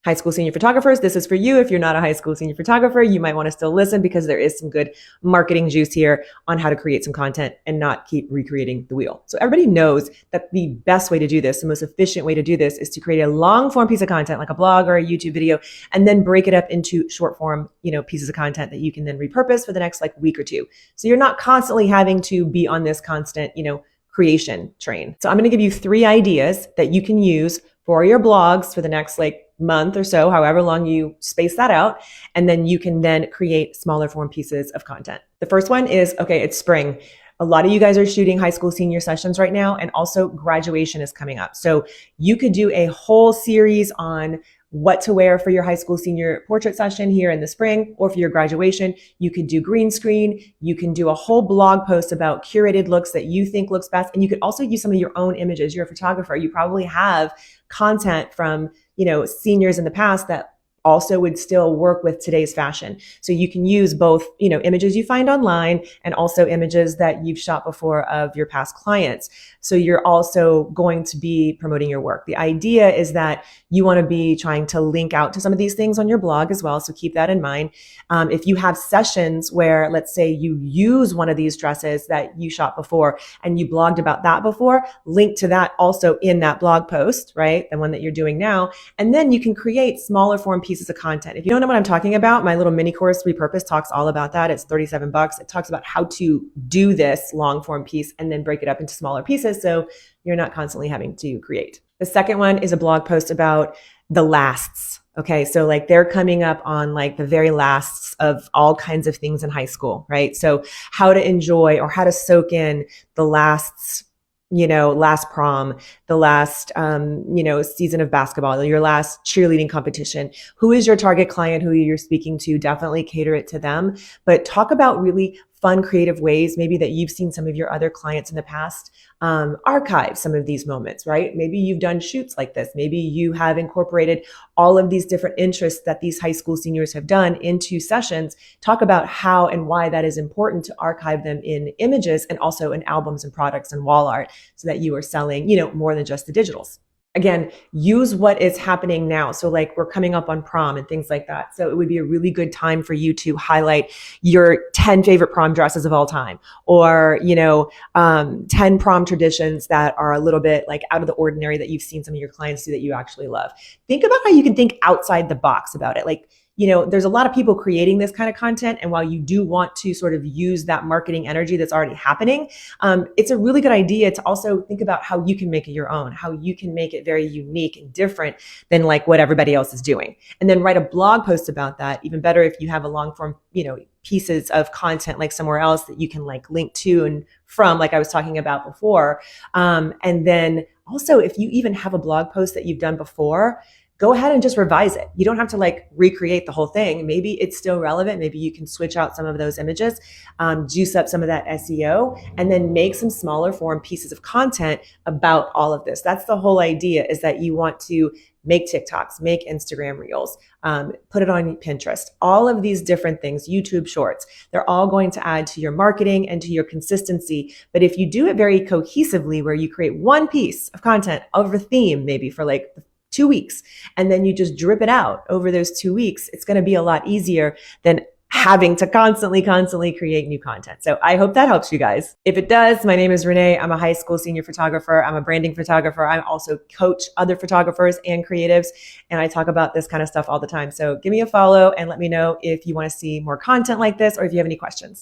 High school senior photographers, this is for you. If you're not a high school senior photographer, you might want to still listen because there is some good marketing juice here on how to create some content and not keep recreating the wheel. So everybody knows that the best way to do this, the most efficient way to do this, is to create a long form piece of content like a blog or a YouTube video, and then break it up into short form, pieces of content that you can then repurpose for the next week or two. So you're not constantly having to be on this constant, creation train. So I'm going to give you 3 ideas that you can use for your blogs for the next month or so, however long you space that out. And then you can then create smaller form pieces of content. The first one is, okay, it's spring. A lot of you guys are shooting high school senior sessions right now, and also graduation is coming up. So you could do a whole series on what to wear for your high school senior portrait session here in the spring, or for your graduation. You could do green screen. You can do a whole blog post about curated looks that you think looks best. And you could also use some of your own images. You're a photographer. You probably have content from, seniors in the past that also would still work with today's fashion. So you can use both, images you find online and also images that you've shot before of your past clients. So you're also going to be promoting your work. The idea is that you want to be trying to link out to some of these things on your blog as well. So keep that in mind. If you have sessions where, let's say, you use one of these dresses that you shot before and you blogged about that before, link to that also in that blog post, right? The one that you're doing now. And then you can create smaller form pieces of content. If you don't know what I'm talking about, my little mini course Repurpose talks all about that. It's $37. It talks about how to do this long form piece and then break it up into smaller pieces so you're not constantly having to create. The second one is a blog post about the lasts. Okay, so they're coming up on the very lasts of all kinds of things in high school, right? So how to enjoy or how to soak in the lasts, last prom, the last, season of basketball, your last cheerleading competition. Who is your target client? Who you're speaking to? Definitely cater it to them, but talk about really fun, creative ways, maybe that you've seen some of your other clients in the past archive some of these moments, right? Maybe you've done shoots like this. Maybe you have incorporated all of these different interests that these high school seniors have done into sessions. Talk about how and why that is important to archive them in images and also in albums and products and wall art so that you are selling, more than just the digitals. Again, use what is happening now. So we're coming up on prom and things like that. So it would be a really good time for you to highlight your 10 favorite prom dresses of all time, or, 10 prom traditions that are a little bit out of the ordinary that you've seen some of your clients do that you actually love. Think about how you can think outside the box about it. There's a lot of people creating this kind of content. And while you do want to sort of use that marketing energy that's already happening, it's a really good idea to also think about how you can make it your own, how you can make it very unique and different than what everybody else is doing. And then write a blog post about that. Even better if you have a long form, pieces of content somewhere else that you can link to and from, I was talking about before. And then also if you even have a blog post that you've done before, go ahead and just revise it. You don't have to recreate the whole thing. Maybe it's still relevant. Maybe you can switch out some of those images, juice up some of that SEO, and then make some smaller form pieces of content about all of this. That's the whole idea, is that you want to make TikToks, make Instagram reels, put it on Pinterest, all of these different things, YouTube shorts. They're all going to add to your marketing and to your consistency. But if you do it very cohesively, where you create one piece of content over a theme, maybe for 2 weeks, and then you just drip it out over those 2 weeks, it's going to be a lot easier than having to constantly create new content. So I hope that helps you guys. If it does, my name is Renee. I'm a high school senior photographer. I'm a branding photographer. I also coach other photographers and creatives, and I talk about this kind of stuff all the time. So give me a follow and let me know if you want to see more content like this or if you have any questions.